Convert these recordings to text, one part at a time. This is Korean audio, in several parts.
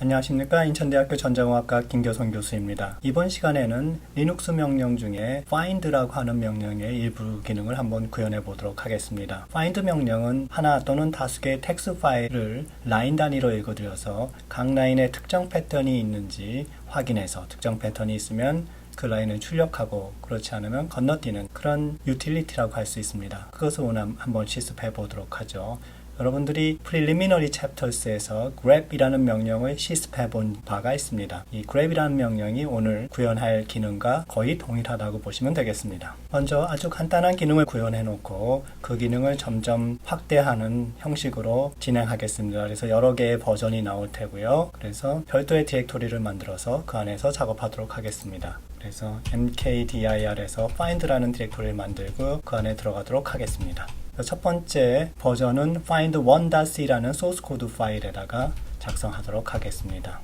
안녕하십니까. 인천대학교 전자공학과 김교성 교수입니다. 이번 시간에는 리눅스 명령 중에 find라고 하는 명령의 일부 기능을 한번 구현해 보도록 하겠습니다. find 명령은 하나 또는 다수 개의 텍스트 파일을 라인 단위로 읽어드려서 각 라인에 특정 패턴이 있는지 확인해서 특정 패턴이 있으면 그 라인을 출력하고 그렇지 않으면 건너뛰는 그런 유틸리티라고 할 수 있습니다. 그것을 오늘 한번 실습해 보도록 하죠. 여러분들이 Preliminary Chapters에서 grep이라는 명령을 실습해 본 바가 있습니다. 이 grep이라는 명령이 오늘 구현할 기능과 거의 동일하다고 보시면 되겠습니다. 먼저 아주 간단한 기능을 구현해 놓고 그 기능을 점점 확대하는 형식으로 진행하겠습니다. 그래서 여러 개의 버전이 나올 테고요. 그래서 별도의 디렉토리를 만들어서 그 안에서 작업하도록 하겠습니다. 그래서 mkdir에서 find라는 디렉토리를 만들고 그 안에 들어가도록 하겠습니다. 첫 번째 버전은 find1.c라는 소스 코드 파일에다가 작성하도록 하겠습니다.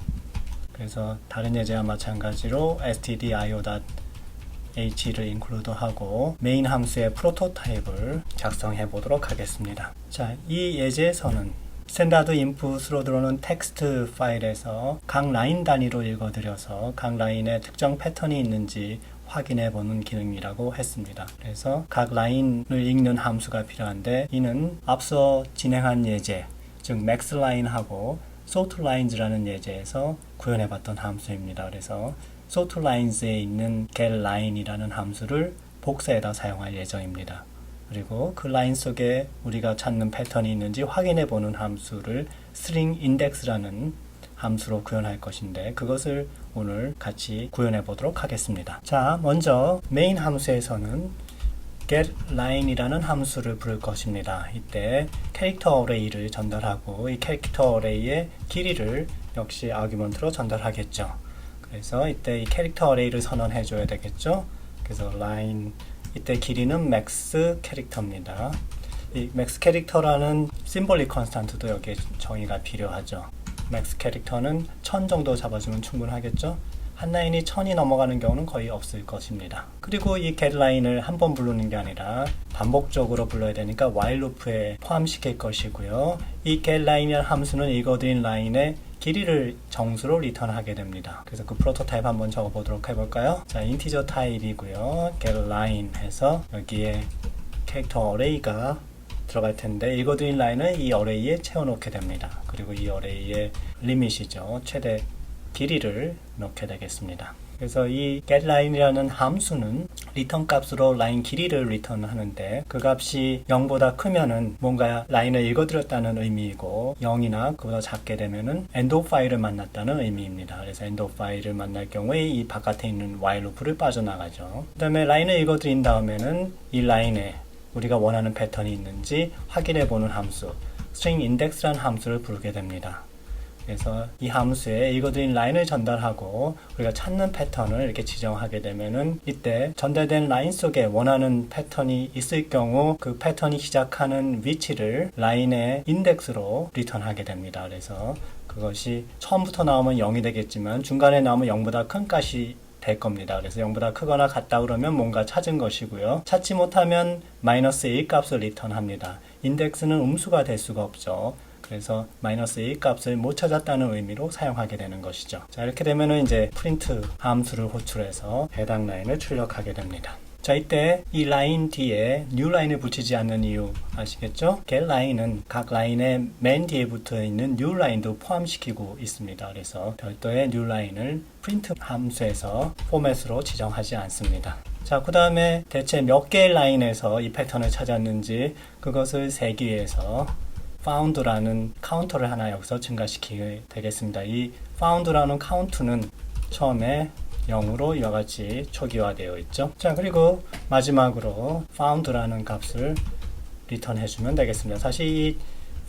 그래서 다른 예제와 마찬가지로 stdio.h를 include 하고 메인 함수의 프로토타입을 작성해 보도록 하겠습니다. 자, 이 예제에서는 스탠다드 인풋으로 들어오는 텍스트 파일에서 각 라인 단위로 읽어드려서 각 라인에 특정 패턴이 있는지 확인해 보는 기능이라고 했습니다. 그래서 각 라인을 읽는 함수가 필요한데 이는 앞서 진행한 예제, 즉 maxline하고 sortlines라는 예제에서 구현해 봤던 함수입니다. 그래서 sortlines에 있는 getLine이라는 함수를 복사해다 사용할 예정입니다. 그리고 그 라인 속에 우리가 찾는 패턴이 있는지 확인해 보는 함수를 stringindex라는 함수로 구현할 것인데 그것을 오늘 같이 구현해 보도록 하겠습니다. 자, 먼저 메인 함수에서는 getLine이라는 함수를 부를 것입니다. 이때 캐릭터 어레이를 전달하고 이 캐릭터 어레이의 길이를 역시 아규먼트로 전달하겠죠. 그래서 이때 이 캐릭터 어레이를 선언해 줘야 되겠죠. 그래서 line 이때 길이는 max 캐릭터입니다. 이 max 캐릭터라는 심볼릭 컨스탄트도 여기에 정의가 필요하죠. max 캐릭터는 1000 정도 잡아주면 충분하겠죠. 한 라인이 1000이 넘어가는 경우는 거의 없을 것입니다. 그리고 이 getLine을 한 번 부르는 게 아니라 반복적으로 불러야 되니까 while loop에 포함시킬 것이고요. 이 getLine이라는 함수는 읽어드린 라인의 길이를 정수로 리턴하게 됩니다. 그래서 그 프로토타입 한번 적어보도록 해볼까요? 자, 인티저 타입이고요. getLine 해서 여기에 캐릭터 어레이가 들어갈 텐데 읽어드린 라인을 이 어레이에 채워놓게 됩니다. 그리고 이 어레이의 리밋이죠. 최대 길이를 넣게 되겠습니다. 그래서 이 getLine이라는 함수는 리턴 값으로 라인 길이를 리턴하는데 그 값이 0보다 크면은 뭔가 라인을 읽어드렸다는 의미이고 0이나 그보다 작게 되면은 end 파일을 만났다는 의미입니다. 그래서 end 파일을 만날 경우에 이 바깥에 있는 while loop를 빠져나가죠. 그 다음에 라인을 읽어드린 다음에는 이 라인에 우리가 원하는 패턴이 있는지 확인해 보는 함수 stringindex라는 함수를 부르게 됩니다. 그래서 이 함수에 읽어드린 라인을 전달하고 우리가 찾는 패턴을 이렇게 지정하게 되면은 이때 전달된 라인 속에 원하는 패턴이 있을 경우 그 패턴이 시작하는 위치를 라인의 인덱스로 리턴하게 됩니다. 그래서 그것이 처음부터 나오면 0이 되겠지만 중간에 나오면 0보다 큰 값이 될 겁니다. 그래서 0보다 크거나 같다 그러면 뭔가 찾은 것이고요. 찾지 못하면 마이너스 1 값을 리턴합니다. 인덱스는 음수가 될 수가 없죠. 그래서 마이너스 1 값을 못 찾았다는 의미로 사용하게 되는 것이죠. 자, 이렇게 되면은 이제 프린트 함수를 호출해서 해당 라인을 출력하게 됩니다. 자, 이때 이 라인 뒤에 new 라인을 붙이지 않는 이유 아시겠죠? getLine은 각 라인의 맨 뒤에 붙어 있는 new 라인도 포함시키고 있습니다. 그래서 별도의 new 라인을 print 함수에서 포맷으로 지정하지 않습니다. 자, 그 다음에 대체 몇 개의 라인에서 이 패턴을 찾았는지 그것을 세기 위해서 found라는 카운터를 하나 여기서 증가시키게 되겠습니다. 이 found라는 카운트는 처음에 0으로 이와 같이 초기화되어 있죠. 자, 그리고 마지막으로 found라는 값을 리턴해주면 되겠습니다. 사실 이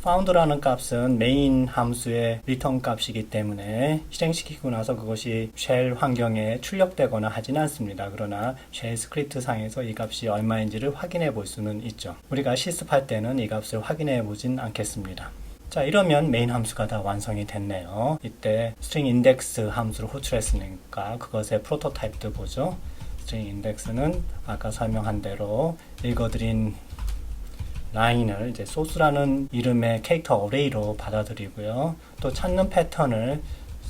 found라는 값은 메인 함수의 리턴 값이기 때문에 실행시키고 나서 그것이 쉘 환경에 출력되거나 하진 않습니다. 그러나 쉘 스크립트 상에서 이 값이 얼마인지를 확인해 볼 수는 있죠. 우리가 실습할 때는 이 값을 확인해 보진 않겠습니다. 자, 이러면 메인 함수가 다 완성이 됐네요. 이때 stringIndex 함수를 호출했으니까 그것의 프로토타입도 보죠. stringIndex는 아까 설명한 대로 읽어드린 라인을 이제 소스라는 이름의 캐릭터 어레이로 받아들이고요. 또 찾는 패턴을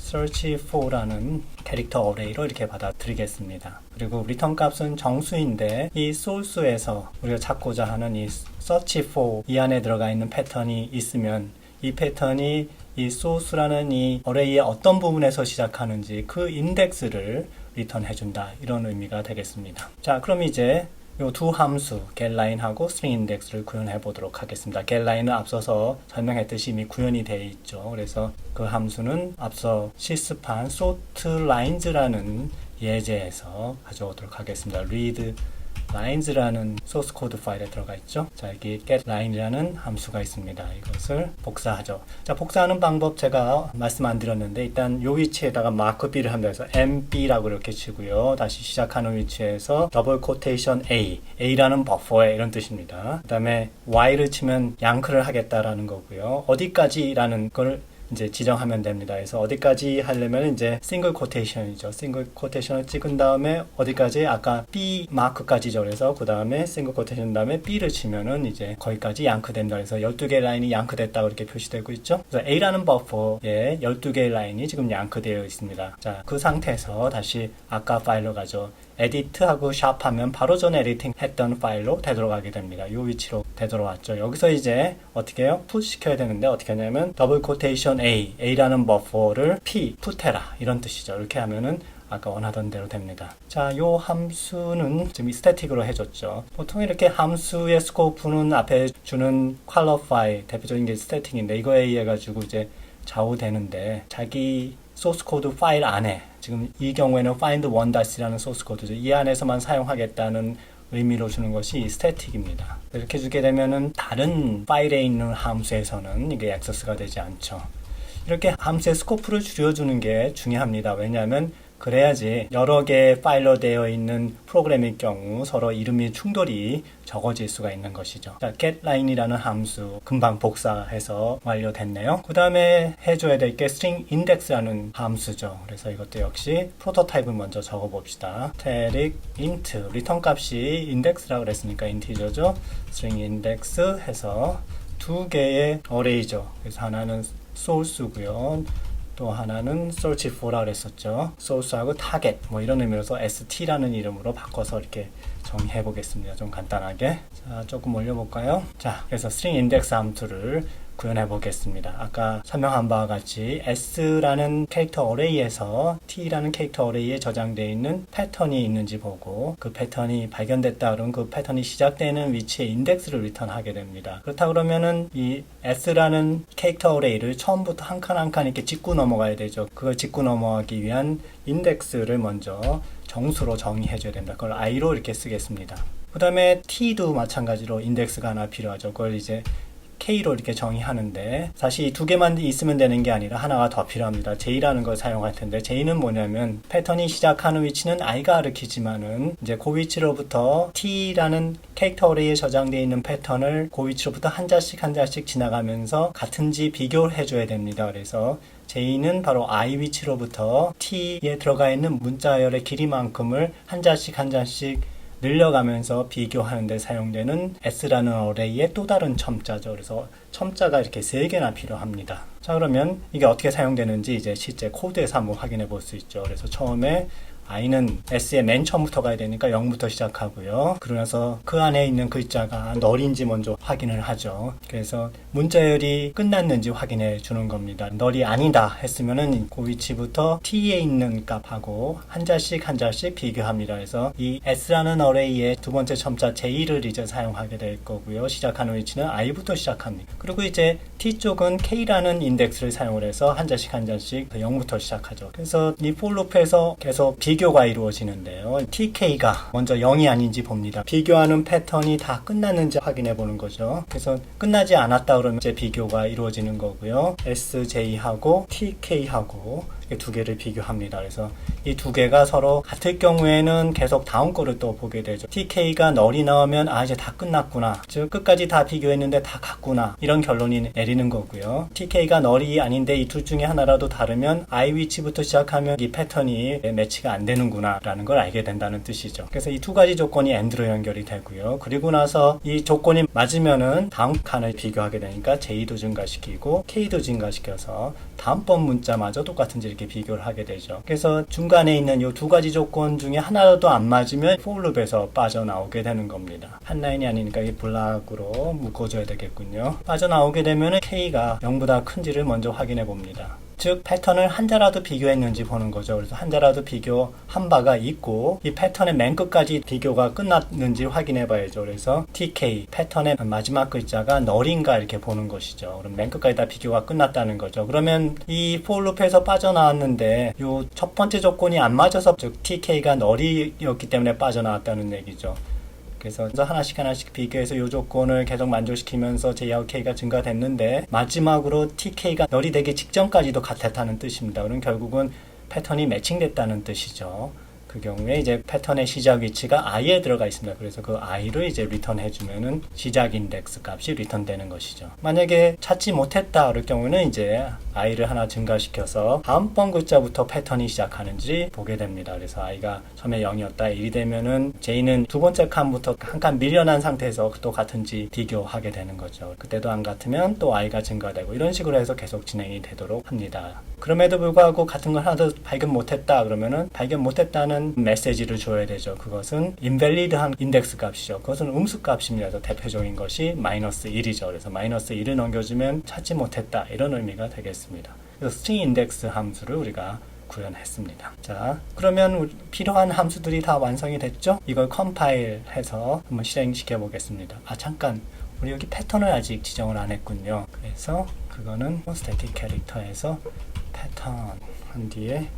search for라는 캐릭터 어레이로 이렇게 받아들이겠습니다. 그리고 리턴 값은 정수인데 이 source에서 우리가 찾고자 하는 이 search for 이 안에 들어가 있는 패턴이 있으면 이 패턴이 이 source라는 이 어레이의 어떤 부분에서 시작하는지 그 인덱스를 리턴해준다. 이런 의미가 되겠습니다. 자, 그럼 이제 이 두 함수 getLine하고 stringIndex를 구현해 보도록 하겠습니다. getLine은 앞서서 설명했듯이 이미 구현이 되어 있죠. 그래서 그 함수는 앞서 실습한 sortLines라는 예제에서 가져오도록 하겠습니다. read lines라는 소스 코드 파일에 들어가 있죠. 자, 여기 getLine이라는 함수가 있습니다. 이것을 복사하죠. 자, 복사하는 방법 제가 말씀 안 드렸는데 일단 요 위치에다가 마크 B를 합니다. 그래서 MB라고 이렇게 치고요. 다시 시작하는 위치에서 더블 코테이션 A, A라는 버퍼에 이런 뜻입니다. 그 다음에 Y를 치면 양크를 하겠다라는 거고요. 어디까지라는 걸 이제 지정하면 됩니다. 그래서 어디까지 하려면 이제 싱글 코테이션이죠. 싱글 코테이션을 찍은 다음에 어디까지 아까 B 마크까지죠. 그래서 그 다음에 싱글 코테이션 다음에 B를 치면은 이제 거기까지 양크된다. 그래서 12개의 라인이 양크됐다고 이렇게 표시되고 있죠. 그래서 A라는 버퍼에 12개의 라인이 지금 양크되어 있습니다. 자, 그 상태에서 다시 아까 파일로 가죠. 에디트하고 샵하면 바로 전에 에디팅 했던 파일로 되돌아가게 됩니다. 이 위치로 되돌아왔죠. 여기서 이제 어떻게 해요? 풋 시켜야 되는데 어떻게 하냐면 더블 코테이션 A, A라는 버퍼를 P, 풋해라 이런 뜻이죠. 이렇게 하면은 아까 원하던 대로 됩니다. 자, 요 함수는 지금 스태틱으로 해줬죠. 보통 이렇게 함수의 스코프는 앞에 주는 qualify 대표적인 게 스태틱인데 이거에 의해 가지고 이제 좌우되는데 자기 소스 코드 파일 안에 지금 이 경우에는 find one-라는 소스 코드죠. 이 안에서만 사용하겠다는 의미로 주는 것이 이 스태틱입니다. 이렇게 주게 되면은 다른 파일에 있는 함수에서는 이게 액세스가 되지 않죠. 이렇게 함수의 스코프를 줄여주는 게 중요합니다. 왜냐하면 그래야지 여러 개의 파일로 되어 있는 프로그램일 경우 서로 이름이 충돌이 적어질 수가 있는 것이죠. 자, getLine이라는 함수 금방 복사해서 완료됐네요. 그 다음에 해줘야 될 게 stringIndex라는 함수죠. 그래서 이것도 역시 프로토타입을 먼저 적어봅시다. static int 리턴 값이 index라고 그랬으니까 인티저죠. stringIndex 해서 두 개의 어레이죠. 그래서 하나는 source고요. 또 하나는 search for라고 그랬었죠. source하고 target 뭐 이런 의미로서 st라는 이름으로 바꿔서 이렇게 정의해 보겠습니다. 좀 간단하게. 자, 조금 올려볼까요? 자, 그래서 string index 함수를 구현해 보겠습니다. 아까 설명한 바와 같이 S라는 캐릭터 어레이에서 T라는 캐릭터 어레이에 저장되어 있는 패턴이 있는지 보고 그 패턴이 발견됐다 그러면 그 패턴이 시작되는 위치에 인덱스를 리턴하게 됩니다. 그렇다 그러면은 이 S라는 캐릭터 어레이를 처음부터 한 칸 한 칸 이렇게 짚고 넘어가야 되죠. 그걸 짚고 넘어가기 위한 인덱스를 먼저 정수로 정의해 줘야 됩니다. 그걸 i로 이렇게 쓰겠습니다. 그 다음에 T도 마찬가지로 인덱스가 하나 필요하죠. 그걸 이제 K로 이렇게 정의하는데 사실 두 개만 있으면 되는 게 아니라 하나가 더 필요합니다. J라는 걸 사용할 텐데 J는 뭐냐면 패턴이 시작하는 위치는 I가 가리키지만은 이제 그 위치로부터 T라는 캐릭터 어레이에 저장되어 있는 패턴을 그 위치로부터 한 자씩 한 자씩 지나가면서 같은지 비교를 해줘야 됩니다. 그래서 J는 바로 I 위치로부터 T에 들어가 있는 문자열의 길이만큼을 한 자씩 한 자씩 늘려가면서 비교하는 데 사용되는 S라는 어레이의 또 다른 첨자죠. 그래서 첨자가 이렇게 3개나 필요합니다. 자, 그러면 이게 어떻게 사용되는지 이제 실제 코드에서 한번 확인해 볼 수 있죠. 그래서 처음에 i는 S의 맨 처음부터 가야 되니까 0부터 시작하고요. 그러면서 그 안에 있는 글자가 널인지 먼저 확인을 하죠. 그래서 문자열이 끝났는지 확인해 주는 겁니다. 널이 아니다 했으면은 그 위치부터 T에 있는 값하고 한 자씩 한 자씩 비교합니다. 그래서 이 S라는 어레이의 두 번째 첨자 J를 이제 사용하게 될 거고요. 시작하는 위치는 I부터 시작합니다. 그리고 이제 T 쪽은 K라는 인덱스를 사용을 해서 한 자씩 한 자씩 0부터 시작하죠. 그래서 이 for loop에서 계속 비교가 이루어지는데요. TK가 먼저 0이 아닌지 봅니다. 비교하는 패턴이 다 끝났는지 확인해 보는 거죠. 그래서 끝나지 않았다 그러면 이제 비교가 이루어지는 거고요. SJ하고 TK하고 두 개를 비교합니다. 그래서 이 두 개가 서로 같을 경우에는 계속 다음 거를 또 보게 되죠. TK가 널이 나오면 이제 다 끝났구나. 즉 끝까지 다 비교했는데 다 같구나. 이런 결론이 내리는 거고요. TK가 널이 아닌데 이 둘 중에 하나라도 다르면 I 위치부터 시작하면 이 패턴이 매치가 안 되는구나 라는 걸 알게 된다는 뜻이죠. 그래서 이 두 가지 조건이 AND로 연결이 되고요. 그리고 나서 이 조건이 맞으면은 다음 칸을 비교하게 되니까 J도 증가시키고 K도 증가시켜서 다음번 문자마저 똑같은지 이렇게 비교를 하게 되죠. 그래서 중간에 있는 이 두 가지 조건 중에 하나도 안 맞으면 for loop에서 빠져나오게 되는 겁니다. 한 라인이 아니니까 이 블락으로 묶어줘야 되겠군요. 빠져나오게 되면 K가 0보다 큰지를 먼저 확인해 봅니다. 즉 패턴을 한 자라도 비교했는지 보는 거죠. 그래서 한 자라도 비교한 바가 있고 이 패턴의 맨 끝까지 비교가 끝났는지 확인해 봐야죠. 그래서 TK 패턴의 마지막 글자가 널인가 이렇게 보는 것이죠. 그럼 맨 끝까지 다 비교가 끝났다는 거죠. 그러면 이 for loop에서 빠져나왔는데 요 첫 번째 조건이 안 맞아서 즉 TK가 널이었기 때문에 빠져나왔다는 얘기죠. 그래서 하나씩 비교해서 이 조건을 계속 만족시키면서 J하고 K가 증가됐는데 마지막으로 TK가 널이 되기 직전까지도 같았다는 뜻입니다. 그럼 결국은 패턴이 매칭됐다는 뜻이죠. 그 경우에 이제 패턴의 시작 위치가 i에 들어가 있습니다. 그래서 그 i를 이제 리턴 해주면은 시작 인덱스 값이 리턴 되는 것이죠. 만약에 찾지 못했다 그럴 경우는 이제 i를 하나 증가시켜서 다음번 글자부터 패턴이 시작하는지 보게 됩니다. 그래서 i가 처음에 0이었다 1이 되면은 j는 두 번째 칸부터 한 칸 밀려난 상태에서 또 같은지 비교하게 되는 거죠. 그때도 안 같으면 또 i가 증가되고 이런 식으로 해서 계속 진행이 되도록 합니다. 그럼에도 불구하고 같은 걸 하나도 발견 못했다 그러면은 발견 못했다는 메시지를 줘야 되죠. 그것은 invalid한 인덱스 값이죠. 그것은 음수 값입니다. 대표적인 것이 마이너스 1이죠. 그래서 마이너스 1을 넘겨주면 찾지 못했다 이런 의미가 되겠습니다. 그래서 string 인덱스 함수를 우리가 구현했습니다. 자, 그러면 필요한 함수들이 다 완성이 됐죠? 이걸 컴파일해서 한번 실행시켜 보겠습니다. 잠깐 우리 여기 패턴을 아직 지정을 안 했군요. 그래서 그거는 static 캐릭터에서 패턴 한 뒤에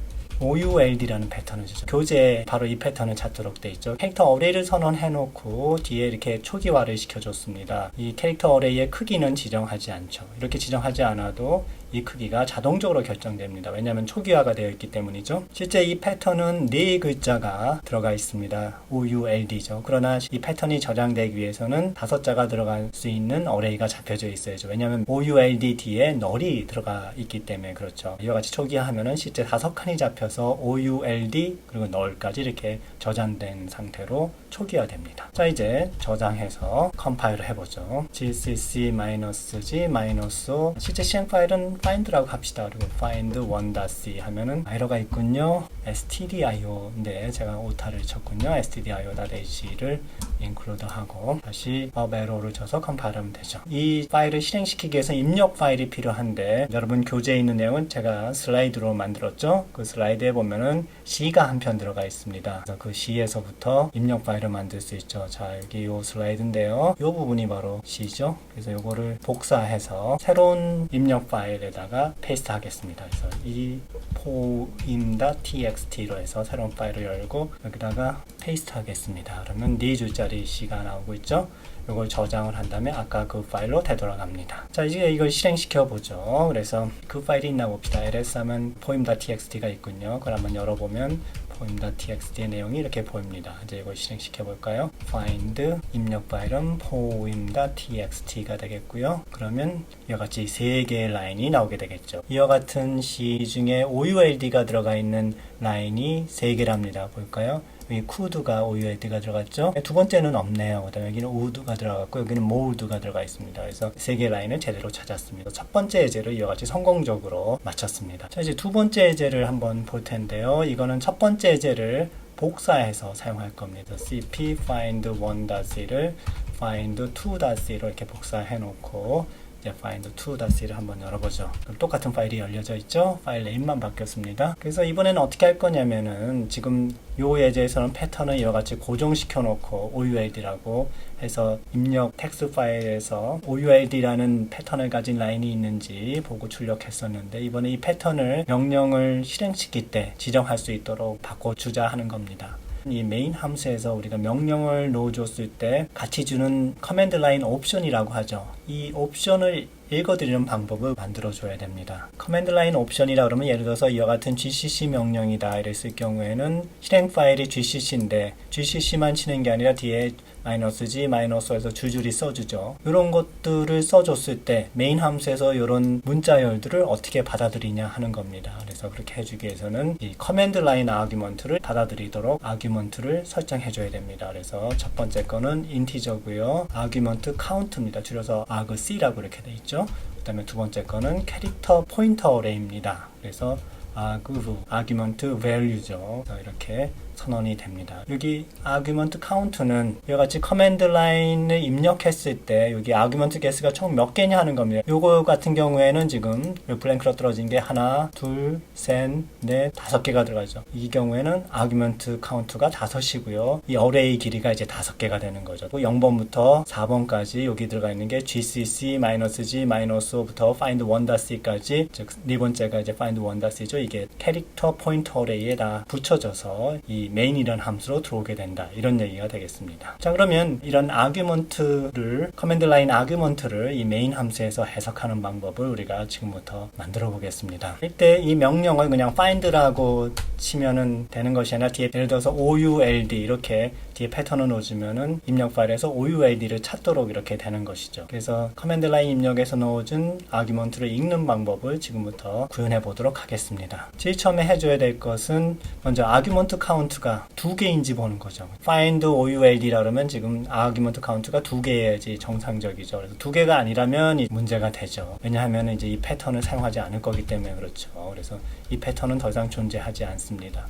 OULD라는 패턴을 주죠. 교재에 바로 이 패턴을 찾도록 돼 있죠. 캐릭터 어레이를 선언해 놓고 뒤에 이렇게 초기화를 시켜줬습니다. 이 캐릭터 어레이의 크기는 지정하지 않죠. 이렇게 지정하지 않아도 이 크기가 자동적으로 결정됩니다. 왜냐하면 초기화가 되어 있기 때문이죠. 실제 이 패턴은 4글자가 들어가 있습니다. OULD죠. 그러나 이 패턴이 저장되기 위해서는 5자가 들어갈 수 있는 어레이가 잡혀져 있어야죠. 왜냐하면 OULD 뒤에 널이 들어가 있기 때문에 그렇죠. 이와 같이 초기화하면은 실제 5칸이 잡혀서 OULD 그리고 널까지 이렇게 저장된 상태로 초기화됩니다. 자, 이제 저장해서 컴파일을 해보죠. gcc-g -o 실제 실행 파일은 find라고 합시다. 그리고 find1.c 하면은 에러가 있군요. stdio인데 제가 오타를 쳤군요. stdio.h를 include하고 다시 up arrow를 쳐서 컴파일하면 되죠. 이 파일을 실행시키기 위해서 입력 파일이 필요한데 여러분 교재에 있는 내용은 제가 슬라이드로 만들었죠. 그 슬라이드에 보면은 C가 한 편 들어가 있습니다. 그래서 그 C에서부터 입력 파일을 만들 수 있죠. 자, 여기 요 슬라이드인데요. 요 부분이 바로 C죠. 그래서 요거를 복사해서 새로운 입력 파일에다가 페이스트 하겠습니다. 그래서 이 poem.txt로 해서 새로운 파일을 열고 여기다가 페이스트 하겠습니다. 그러면 4줄짜리 C가 나오고 있죠. 이걸 저장을 한 다음에 아까 그 파일로 되돌아갑니다. 자, 이제 이걸 실행시켜 보죠. 그래서 그 파일이 있나 봅시다. ls 하면 poem.txt가 있군요. 그걸 한번 열어보면 poem.txt의 내용이 이렇게 보입니다. 이제 이걸 실행시켜 볼까요? find 입력 파일은 poem.txt가 되겠고요. 그러면 이와 같이 3개의 라인이 나오게 되겠죠. 이와 같은 C 중에 OULD가 들어가 있는 라인이 3개랍니다. 볼까요? 여기 could가 OULD가 들어갔죠. 두 번째는 없네요. 그다음에 여기는 would가 들어갔고 여기는 mould가 들어가 있습니다. 그래서 3개 라인을 제대로 찾았습니다. 첫 번째 예제를 이와 같이 성공적으로 마쳤습니다. 자, 이제 두 번째 예제를 한번 볼 텐데요. 이거는 첫 번째 예제를 복사해서 사용할 겁니다. cp find1.c를 find2.c로 이렇게 복사해 놓고 이제 find2.c를 한번 열어보죠. 그럼 똑같은 파일이 열려져 있죠. 파일 네임만 바뀌었습니다. 그래서 이번에는 어떻게 할 거냐면은 지금 요 예제에서는 패턴을 이와 같이 고정시켜 놓고 OULD라고 해서 입력 텍스트 파일에서 OULD라는 패턴을 가진 라인이 있는지 보고 출력했었는데 이번에 이 패턴을 명령을 실행시킬 때 지정할 수 있도록 바꿔주자 하는 겁니다. 이 메인 함수에서 우리가 명령을 넣어줬을 때 같이 주는 커맨드 라인 옵션이라고 하죠. 이 옵션을 읽어드리는 방법을 만들어줘야 됩니다. 커맨드 라인 옵션이라 그러면 예를 들어서 이와 같은 gcc 명령이다 이랬을 경우에는 실행 파일이 gcc인데 gcc만 치는 게 아니라 뒤에 -g, -어에서 줄줄이 써주죠. 이런 것들을 써줬을 때 메인 함수에서 이런 문자열들을 어떻게 받아들이냐 하는 겁니다. 그래서 그렇게 해주기 위해서는 이 커맨드 라인 아규먼트를 받아들이도록 아규먼트를 설정해줘야 됩니다. 그래서 첫 번째 거는 인티저고요. 아규먼트 카운트입니다. 줄여서 argc라고 이렇게 돼 있죠. 그 다음에 두 번째 거는 캐릭터 포인터 어레이입니다. 그래서 아규먼트 value죠. 이렇게 선언이 됩니다. 여기 argument count는 이와 같이 커맨드 라인을 입력했을 때 여기 argument 개수가 총 몇 개냐 하는 겁니다. 요거 같은 경우에는 지금 블랭크로 떨어진 게 하나, 둘, 셋, 넷, 5개가 들어가죠. 이 경우에는 argument count가 5이고요. 이 array 길이가 이제 5개가 되는 거죠. 0번부터 4번까지 여기 들어가 있는 게 gcc, -g, -o부터 find 1.c까지 즉 네 번째가 이제 find 1.c죠. 이게 캐릭터 포인터 어레이에 다 붙여져서 이 메인이라는 함수로 들어오게 된다. 이런 얘기가 되겠습니다. 자, 그러면 이런 아규먼트를 커맨드 라인 아규먼트를 이 메인 함수에서 해석하는 방법을 우리가 지금부터 만들어 보겠습니다. 이때 이 명령을 그냥 find라고 치면은 되는 것이 아니라 뒤에 예를 들어서 ould 이렇게 뒤에 패턴을 넣어주면은 입력 파일에서 ould를 찾도록 이렇게 되는 것이죠. 그래서 커맨드 라인 입력에서 넣어준 아규먼트를 읽는 방법을 지금부터 구현해 보도록 하겠습니다. 제일 처음에 해줘야 될 것은 먼저 아규먼트 카운트가 2개인지 보는 거죠. find ould라 그러면 지금 아규먼트 카운트가 2개여야지 정상적이죠. 그래서 2개가 아니라면 문제가 되죠. 왜냐하면 이제 이 패턴을 사용하지 않을 거기 때문에 그렇죠. 그래서 이 패턴은 더 이상 존재하지 않습니다.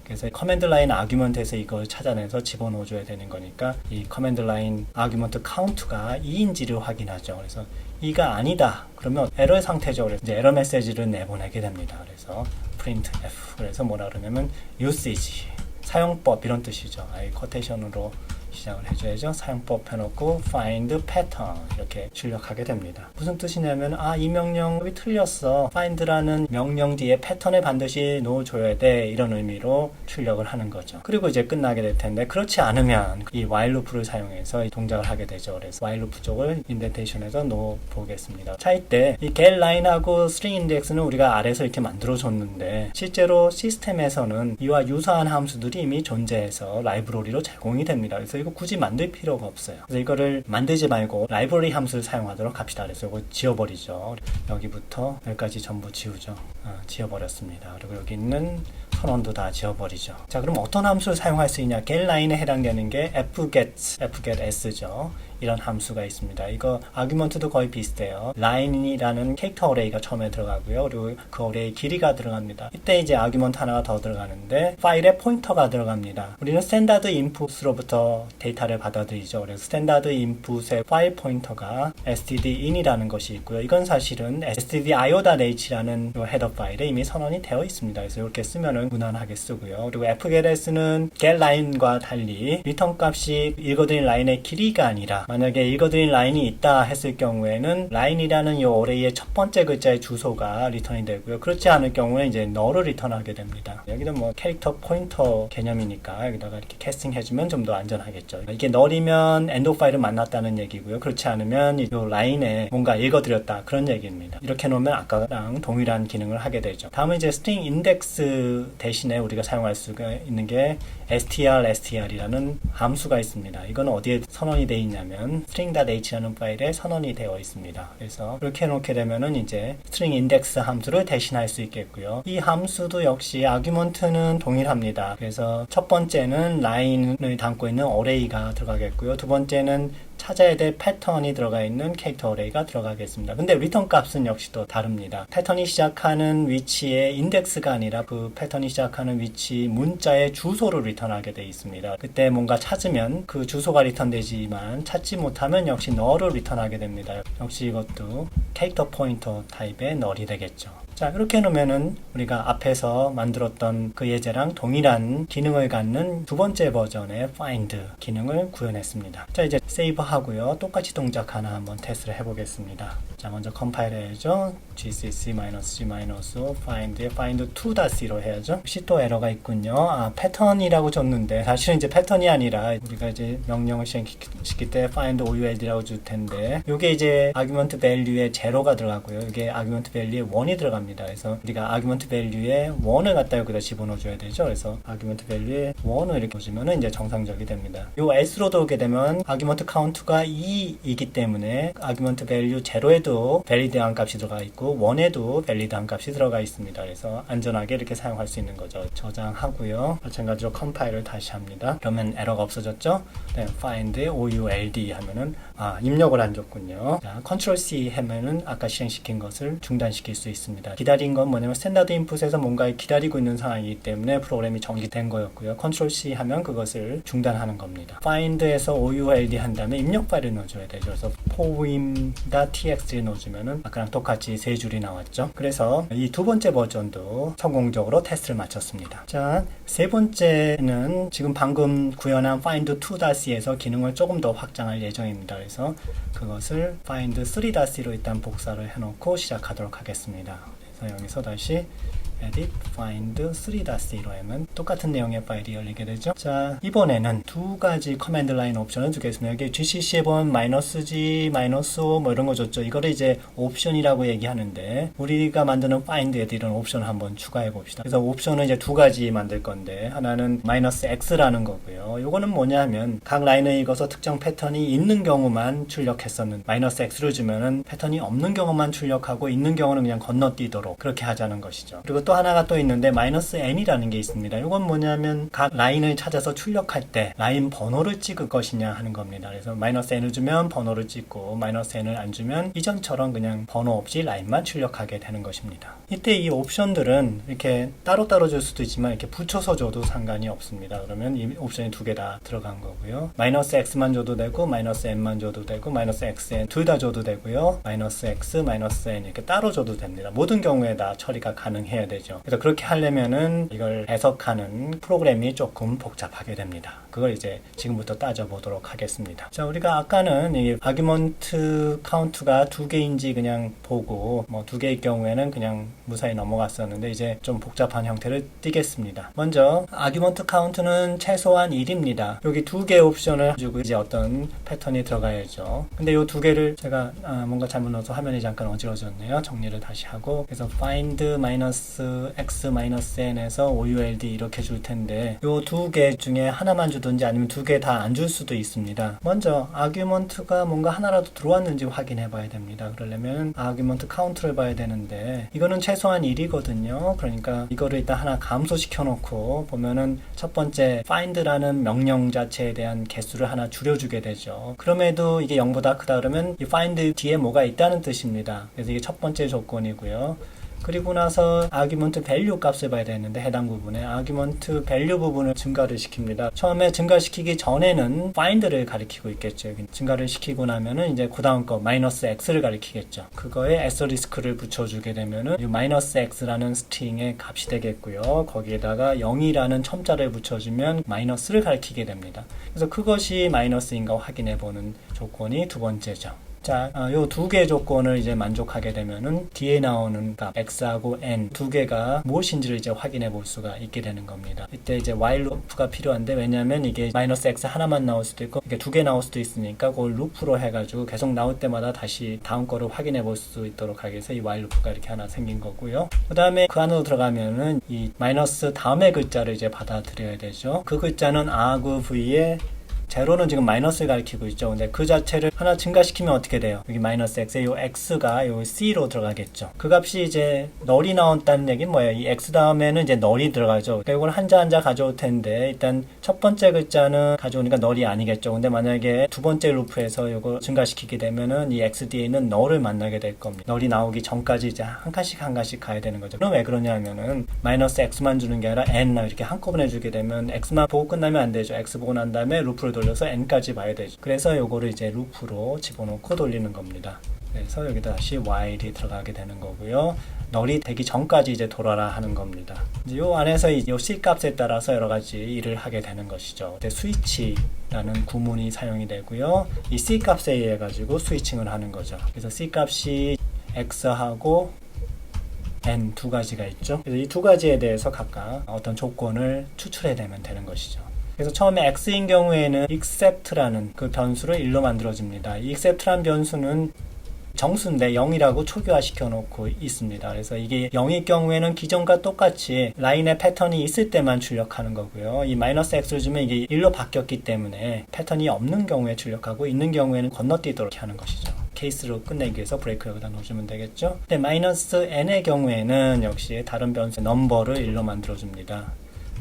그래서 커맨드 라인 아규먼트에서 이걸 찾아내서 집어넣어 줘야 되는 거니까 이 커맨드 라인 아규먼트 카운트가 2인지를 확인하죠. 그래서 2가 아니다 그러면 에러의 상태죠. 그래서 이제 에러 메시지를 내보내게 됩니다. 그래서 printf 그래서 뭐라 그러냐면 usage 사용법 이런 뜻이죠. 이 커테이션으로 시작을 해줘야죠. 사용법 해놓고 find pattern 이렇게 출력하게 됩니다. 무슨 뜻이냐면 이 명령이 틀렸어. find라는 명령 뒤에 패턴을 반드시 넣어줘야 돼. 이런 의미로 출력을 하는 거죠. 그리고 이제 끝나게 될 텐데 그렇지 않으면 이 while loop를 사용해서 이 동작을 하게 되죠. 그래서 while loop 쪽을 인덴테이션에서 넣어 보겠습니다. 자, 이때 이 get line하고 string index는 우리가 아래에서 이렇게 만들어 줬는데 실제로 시스템에서는 이와 유사한 함수들이 이미 존재해서 라이브러리로 제공이 됩니다. 그래서 이거 굳이 만들 필요가 없어요. 그래서 이거를 만들지 말고 라이브러리 함수를 사용하도록 합시다. 그래서 이거 지워버리죠. 여기부터 여기까지 전부 지우죠. 지워버렸습니다. 그리고 여기 있는 선언도 다 지워버리죠. 자, 그럼 어떤 함수를 사용할 수 있냐? getLine에 해당되는 게 fgets죠. 이런 함수가 있습니다. 이거 아규먼트도 거의 비슷해요. line이라는 캐릭터 어레이가 처음에 들어가고요. 그리고 그 어레이 길이가 들어갑니다. 이때 이제 아규먼트 하나가 더 들어가는데 파일에 포인터가 들어갑니다. 우리는 스탠다드 인풋으로부터 데이터를 받아들이죠. 그래서 스탠다드 인풋의 파일 포인터가 stdin이라는 것이 있고요. 이건 사실은 stdio.h라는 헤더 파일에 이미 선언이 되어 있습니다. 그래서 이렇게 쓰면은 무난하게 쓰고요. 그리고 fgetS는 getLine과 달리 리턴 값이 읽어드린 라인의 길이가 아니라 만약에 읽어드린 라인이 있다 했을 경우에는 라인이라는 이 어레이의 첫 번째 글자의 주소가 리턴이 되고요. 그렇지 않을 경우에 이제 너를 리턴하게 됩니다. 여기는 뭐 캐릭터 포인터 개념이니까 여기다가 이렇게 캐스팅 해주면 좀 더 안전하겠죠. 이게 널이면 엔드 파일을 만났다는 얘기고요. 그렇지 않으면 이 라인에 뭔가 읽어드렸다 그런 얘기입니다. 이렇게 놓으면 아까랑 동일한 기능을 하게 되죠. 다음은 이제 string index 대신에 우리가 사용할 수가 있는 게 str이라는 함수가 있습니다. 이건 어디에 선언이 되어 있냐면 string.h라는 파일에 선언이 되어 있습니다. 그래서 이렇게 해놓게 되면은 이제 string index 함수를 대신할 수 있겠고요. 이 함수도 역시 아규먼트는 동일합니다. 그래서 첫 번째는 라인을 담고 있는 어레이가 들어가겠고요. 두 번째는 찾아야 될 패턴이 들어가 있는 캐릭터 어레이가 들어가겠습니다. 근데 리턴 값은 역시 또 다릅니다. 패턴이 시작하는 위치의 인덱스가 아니라 그 패턴이 시작하는 위치 문자의 주소를 리턴하게 되어 있습니다. 그때 뭔가 찾으면 그 주소가 리턴되지만 찾지 못하면 역시 null을 리턴하게 됩니다. 역시 이것도 캐릭터 포인터 타입의 null이 되겠죠. 자, 이렇게 해놓으면은 우리가 앞에서 만들었던 그 예제랑 동일한 기능을 갖는 두 번째 버전의 find 기능을 구현했습니다. 자, 이제 세이브 하고요. 똑같이 동작 하나 한번 테스트를 해보겠습니다. 자, 먼저 컴파일 해야죠. gcc-g-o find에 find 2.0 해야죠. 혹시 또 에러가 있군요. 패턴이라고 줬는데 사실은 이제 패턴이 아니라 우리가 이제 명령을 시킬 때 find ould라고 줄 텐데 이게 이제 argument value에 제로가 들어가고요. 이게 argument value에 1이 들어갑니다. 그래서 우리가 argument value에 1을 갖다 여기다 집어넣어 줘야 되죠. 그래서 argument value에 1을 이렇게 넣어주면 이제 정상적이 됩니다. 요 s로 들어오게 되면 argument count가 2이기 때문에 argument value 제로에도 valid한 값이 들어가 있고 1에도 valid한 값이 들어가 있습니다. 그래서 안전하게 이렇게 사용할 수 있는 거죠. 저장하고요. 마찬가지로 컴파일을 다시 합니다. 그러면 에러가 없어졌죠? 네, find ould 하면은 입력을 안 줬군요. 자, Ctrl C 하면은 아까 실행시킨 것을 중단시킬 수 있습니다. 기다린 건 뭐냐면 스탠다드 인풋에서 뭔가 기다리고 있는 상황이기 때문에 프로그램이 정지된 거였고요. Ctrl C 하면 그것을 중단하는 겁니다. find에서 ould 한 다음에 입력 파일을 넣어줘야 되죠. 그래서 poem.txt를 넣어주면은 아까랑 똑같이 세 줄이 나왔죠. 그래서 이 두 번째 버전도 성공적으로 테스트를 마쳤습니다. 자, 세 번째는 지금 방금 구현한 find 2.c에서 기능을 조금 더 확장할 예정입니다. 그래서 그것을 find 3.c로 일단 복사를 해놓고 시작하도록 하겠습니다. 그래서 여기서 다시 edit find 3.0로 하면 똑같은 내용의 파일이 열리게 되죠. 자, 이번에는 두 가지 커맨드 라인 옵션을 주겠습니다. 여기 GCC에 보면 -g, -o 뭐 이런 거 줬죠. 이거를 이제 옵션이라고 얘기하는데 우리가 만드는 find edit은 옵션을 한번 추가해 봅시다. 그래서 옵션은 이제 두 가지 만들 건데 하나는 -x라는 거고요. 요거는 뭐냐 하면 각 라인을 읽어서 특정 패턴이 있는 경우만 출력했었는데 -x를 주면은 패턴이 없는 경우만 출력하고 있는 경우는 그냥 건너뛰도록 그렇게 하자는 것이죠. 그리고 또 하나가 또 있는데 -n이라는 게 있습니다. 이건 뭐냐면 각 라인을 찾아서 출력할 때 라인 번호를 찍을 것이냐 하는 겁니다. 그래서 -n을 주면 번호를 찍고 -n을 안 주면 이전처럼 그냥 번호 없이 라인만 출력하게 되는 것입니다. 이때 이 옵션들은 이렇게 따로따로 줄 수도 있지만 이렇게 붙여서 줘도 상관이 없습니다. 그러면 이 옵션이 두 개 다 들어간 거고요. -x만 줘도 되고 -n만 줘도 되고 -xn 둘 다 줘도 되고요. -x, -n 이렇게 따로 줘도 됩니다. 모든 경우에 다 처리가 가능해야 되죠. 그래서 그렇게 하려면은 이걸 해석하는 프로그램이 조금 복잡하게 됩니다. 그걸 이제 지금부터 따져보도록 하겠습니다. 자, 우리가 아까는 이 아규먼트 카운트가 두 개인지 그냥 보고 뭐 두 개일 경우에는 그냥 무사히 넘어갔었는데 이제 좀 복잡한 형태를 띄겠습니다. 먼저 아규먼트 카운트는 최소한 1입니다. 여기 두 개의 옵션을 가지고 이제 어떤 패턴이 들어가야죠. 근데 이 두 개를 제가 뭔가 잘못 넣어서 화면이 잠깐 어지러졌네요. 정리를 다시 하고 그래서 find -x-n에서 ould 이렇게 줄 텐데 이 두 개 중에 하나만 주든지 아니면 두 개 다 안 줄 수도 있습니다. 먼저 아규먼트가 뭔가 하나라도 들어왔는지 확인해 봐야 됩니다. 그러려면 아규먼트 카운트를 봐야 되는데 이거는 최소한 1이거든요. 그러니까 이거를 일단 하나 감소시켜 놓고 보면은 첫 번째 find라는 명령 자체에 대한 개수를 하나 줄여주게 되죠. 그럼에도 이게 0보다 크다 그러면 이 find 뒤에 뭐가 있다는 뜻입니다. 그래서 이게 첫 번째 조건이고요. 그리고 나서 아규먼트 밸류 값을 봐야 되는데 해당 부분에 아규먼트 밸류 부분을 증가를 시킵니다. 처음에 증가시키기 전에는 find를 가리키고 있겠죠. 여기 증가를 시키고 나면은 이제 그 다음 거 -x를 가리키겠죠. 그거에 asterisk를 붙여주게 되면은 이 -x라는 스트링의 값이 되겠고요. 거기에다가 0이라는 첨자를 붙여주면 마이너스를 가리키게 됩니다. 그래서 그것이 마이너스인가 확인해 보는 조건이 두 번째죠. 자, 요 두 개의 조건을 이제 만족하게 되면은 뒤에 나오는 값 x하고 n 두 개가 무엇인지를 이제 확인해 볼 수가 있게 되는 겁니다. 이때 이제 while 루프가 필요한데 왜냐하면 이게 -x 하나만 나올 수도 있고 이게 두 개 나올 수도 있으니까 그걸 루프로 해가지고 계속 나올 때마다 다시 다음 거를 확인해 볼 수 있도록 하기 위해서 이 while 루프가 이렇게 하나 생긴 거고요. 그 다음에 그 안으로 들어가면은 이 마이너스 다음의 글자를 이제 받아들여야 되죠. 그 글자는 아그 v에 제로는 지금 마이너스를 가리키고 있죠. 근데 그 자체를 하나 증가시키면 어떻게 돼요? 여기 -x에 요 x가 요 c로 들어가겠죠. 그 값이 이제 널이 나온다는 얘기는 뭐예요? 이 x 다음에는 이제 널이 들어가죠. 그러니까 이걸 한자 한자 가져올 텐데 일단 첫 번째 글자는 가져오니까 널이 아니겠죠. 근데 만약에 두 번째 루프에서 이거 증가시키게 되면은 이 x 뒤에 있는 널을 만나게 될 겁니다. 널이 나오기 전까지 이제 한 칸씩 가야 되는 거죠. 그럼 왜 그러냐면은 -x만 주는 게 아니라 n 이렇게 한꺼번에 주게 되면 x만 보고 끝나면 안 되죠. x 보고 난 다음에 루프를 돌려서 n까지 봐야 되죠. 그래서 요거를 이제 루프로 집어넣고 돌리는 겁니다. 그래서 여기다 다시 while이 들어가게 되는 거고요. 널이 되기 전까지 이제 돌아라 하는 겁니다. 이제 요 안에서 이 C 값에 따라서 여러 가지 일을 하게 되는 것이죠. 스위치라는 구문이 사용이 되고요. 이 C 값에 의해 가지고 스위칭을 하는 거죠. 그래서 C 값이 X하고 N 두 가지가 있죠. 그래서 이 두 가지에 대해서 각각 어떤 조건을 추출해내면 되는 것이죠. 그래서 처음에 X인 경우에는 except라는 그 변수를 1로 만들어줍니다. 이 except라는 변수는 정수인데 0이라고 초기화시켜 놓고 있습니다. 그래서 이게 0일 경우에는 기존과 똑같이 라인에 패턴이 있을 때만 출력하는 거고요. 이 마이너스 X를 주면 이게 1로 바뀌었기 때문에 패턴이 없는 경우에 출력하고 있는 경우에는 건너뛰도록 하는 것이죠. 케이스로 끝내기 위해서 브레이크 여기다 놓으시면 되겠죠. 근데 마이너스 N의 경우에는 역시 다른 변수 넘버를 1로 만들어줍니다.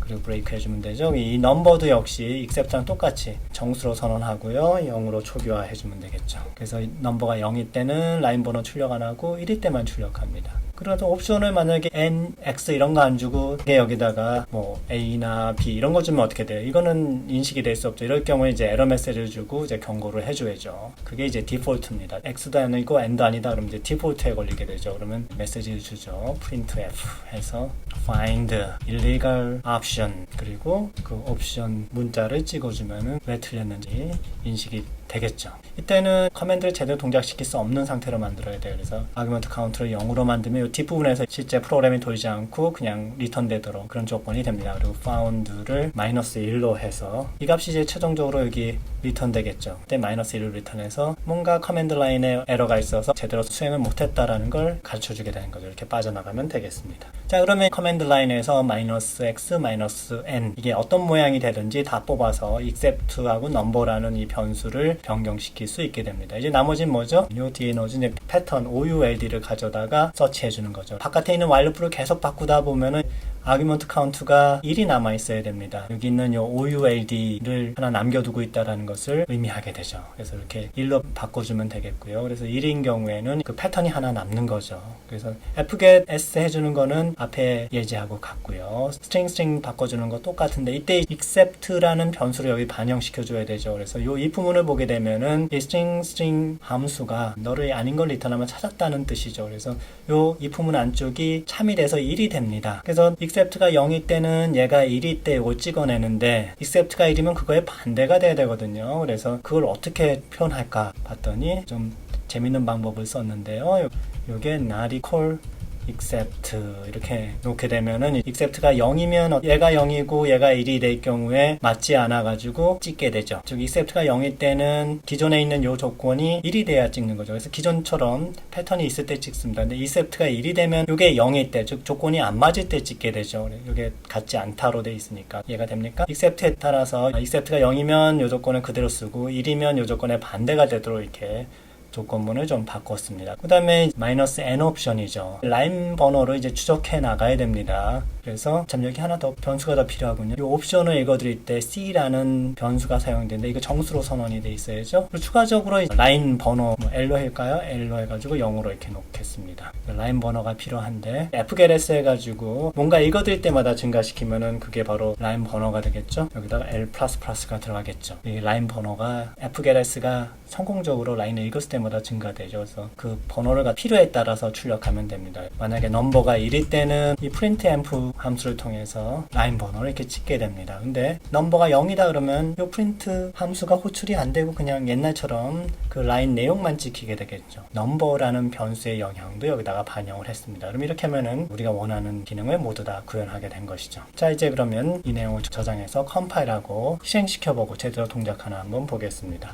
그리고 브레이크 해주면 되죠. 이 넘버도 역시 except랑 똑같이 정수로 선언하고요. 0으로 초기화 해주면 되겠죠. 그래서 넘버가 0일 때는 라인 번호 출력 안 하고 1일 때만 출력합니다. 그래서 옵션을 만약에 N, X 이런 거 안 주고 여기다가 뭐 A나 B 이런 거 주면 어떻게 돼요? 이거는 인식이 될 수 없죠. 이럴 경우에 이제 에러 메시지를 주고 이제 경고를 해줘야죠. 그게 이제 디폴트입니다. X도 아니고 N도 아니다. 그러면 이제 디폴트에 걸리게 되죠. 그러면 메시지를 주죠. printf 해서 find illegal option 그리고 그 옵션 문자를 찍어주면은 왜 틀렸는지 인식이 되겠죠. 이때는 커맨드를 제대로 동작시킬 수 없는 상태로 만들어야 돼요. 그래서 아규먼트 카운트를 0으로 만들면 이 뒷부분에서 실제 프로그램이 돌지 않고 그냥 리턴 되도록 그런 조건이 됩니다. 그리고 found를 마이너스 1로 해서 이 값이 이제 최종적으로 여기 리턴 되겠죠. 그때 마이너스 1로 리턴해서 뭔가 커맨드 라인에 에러가 있어서 제대로 수행을 못했다라는 걸 가르쳐주게 되는 거죠. 이렇게 빠져나가면 되겠습니다. 자, 그러면 커맨드 라인에서 마이너스 x, 마이너스 n 이게 어떤 모양이 되든지 다 뽑아서 except하고 number라는 이 변수를 변경시킬 수 있게 됩니다. 이제 나머지는 뭐죠? 요 뒤에 넣어준 이제 패턴 OULD를 가져다가 서치해 주는 거죠. 바깥에 있는 while loop를 계속 바꾸다 보면은 아규먼트 카운트가 1이 남아 있어야 됩니다. 여기 있는 요 OULD를 하나 남겨두고 있다는 것을 의미하게 되죠. 그래서 이렇게 1로 바꿔주면 되겠고요. 그래서 1인 경우에는 그 패턴이 하나 남는 거죠. 그래서 fget s 해주는 거는 앞에 예제하고 같고요. string 바꿔주는 거 똑같은데 이때 except라는 변수를 여기 반영시켜줘야 되죠. 그래서 요 이 부분을 보게 되면은 이 string 함수가 너를 아닌 걸 리턴하면 찾았다는 뜻이죠. 그래서 요 이 부분 안쪽이 참이 돼서 1이 됩니다. 그래서 except가 0일 때는 얘가 1일 때 이걸 찍어내는데 except가 1이면 그거의 반대가 돼야 되거든요. 그래서 그걸 어떻게 표현할까 봤더니 좀 재밌는 방법을 썼는데요. 요게 not equal except 이렇게 놓게 되면은 except가 0이면 얘가 0이고 얘가 1이 될 경우에 맞지 않아 가지고 찍게 되죠. 즉 except가 0일 때는 기존에 있는 요 조건이 1이 돼야 찍는 거죠. 그래서 기존처럼 패턴이 있을 때 찍습니다. 근데 except가 1이 되면 요게 0일 때, 즉 조건이 안 맞을 때 찍게 되죠. 요게 같지 않다로 돼 있으니까 이해가 됩니까? except에 따라서 except가 0이면 요 조건을 그대로 쓰고 1이면 요 조건의 반대가 되도록 이렇게 조건문을 좀 바꿨습니다. 그 다음에 마이너스 n 옵션이죠. 라인 번호를 이제 추적해 나가야 됩니다. 그래서 참 여기 하나 더 변수가 더 필요하군요. 이 옵션을 읽어드릴 때 C라는 변수가 사용되는데 이거 정수로 선언이 돼 있어야죠. 그리고 추가적으로 라인 번호 L로 할까요? L로 해가지고 0으로 이렇게 놓겠습니다. 라인 번호가 필요한데 fget 해가지고 뭔가 읽어드릴 때마다 증가시키면은 그게 바로 라인 번호가 되겠죠. 여기다가 L++가 들어가겠죠. 이 라인 번호가 fget가 성공적으로 라인을 읽었을 때마다 증가되죠. 그래서 그 번호를 필요에 따라서 출력하면 됩니다. 만약에 넘버가 1일 때는 이 printf 함수를 통해서 라인 번호를 이렇게 찍게 됩니다. 근데 넘버가 0이다 그러면 이 print 함수가 호출이 안 되고 그냥 옛날처럼 그 라인 내용만 찍히게 되겠죠. 넘버라는 변수의 영향도 여기다가 반영을 했습니다. 그럼 이렇게 하면은 우리가 원하는 기능을 모두 다 구현하게 된 것이죠. 자, 이제 그러면 이 내용을 저장해서 컴파일하고 실행시켜보고 제대로 동작하나 한번 보겠습니다.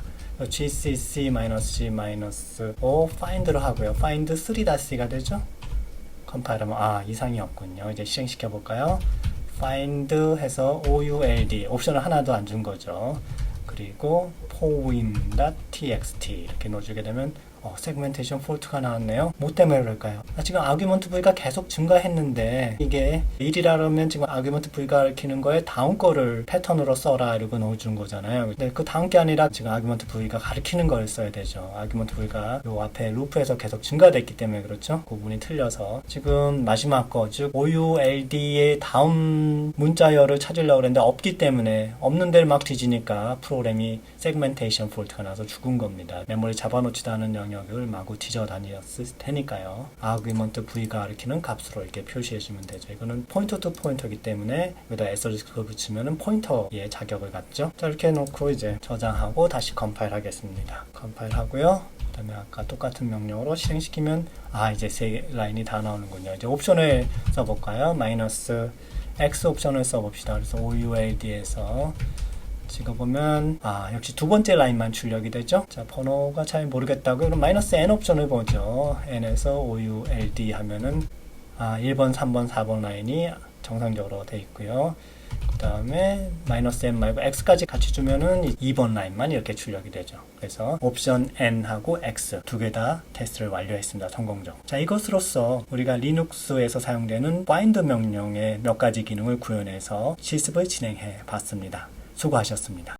gcc-c-o find로 하고요. find 3-c가 되죠. 컴파일하면 이상이 없군요. 이제 실행시켜 볼까요? find 해서 ould 옵션을 하나도 안 준 거죠. 그리고 poem.txt 이렇게 넣어주게 되면 세그멘테이션 폴트가 나왔네요. 뭐 때문에 그럴까요? 지금 아규먼트 V가 계속 증가했는데 이게 1이라 그러면 지금 아규먼트 V가 가리키는 거에 다음 거를 패턴으로 써라 이러고 넣어준 거잖아요. 근데 그 다음 게 아니라 지금 아규먼트 V가 가리키는 걸 써야 되죠. 아규먼트 V가 요 앞에 루프에서 계속 증가됐기 때문에 그렇죠. 구분이 틀려서 지금 마지막 거 즉 OULD의 다음 문자열을 찾으려고 그랬는데 없기 때문에 없는 데를 막 뒤지니까 프로그램이 세그멘테이션 폴트가 나서 죽은 겁니다. 메모리 잡아놓지도 않은 영역 영역을 마구 뒤져 다녔을 테니까요. 아규먼트 V가 가리키는 값으로 이렇게 표시해 주면 되죠. 이거는 포인터 투 포인터이기 때문에 여기다 애스터리스크 붙이면은 포인터의 자격을 갖죠. 자, 이렇게 해놓고 이제 저장하고 다시 컴파일 하겠습니다. 컴파일 하고요. 그 다음에 아까 똑같은 명령으로 실행시키면 이제 세 라인이 다 나오는군요. 이제 옵션을 써볼까요? 마이너스 X 옵션을 써봅시다. 그래서 OULD에서 찍어보면 역시 두 번째 라인만 출력이 되죠. 자, 번호가 잘 모르겠다고요. 그럼 마이너스 N 옵션을 보죠. N에서 OULD 하면은 1번, 3번, 4번 라인이 정상적으로 돼 있고요. 그 다음에 마이너스 N 말고 X까지 같이 주면은 2번 라인만 이렇게 출력이 되죠. 그래서 옵션 N하고 X 두 개 다 테스트를 완료했습니다. 성공적으로. 자, 이것으로써 우리가 리눅스에서 사용되는 find 명령의 몇 가지 기능을 구현해서 실습을 진행해 봤습니다. 수고하셨습니다.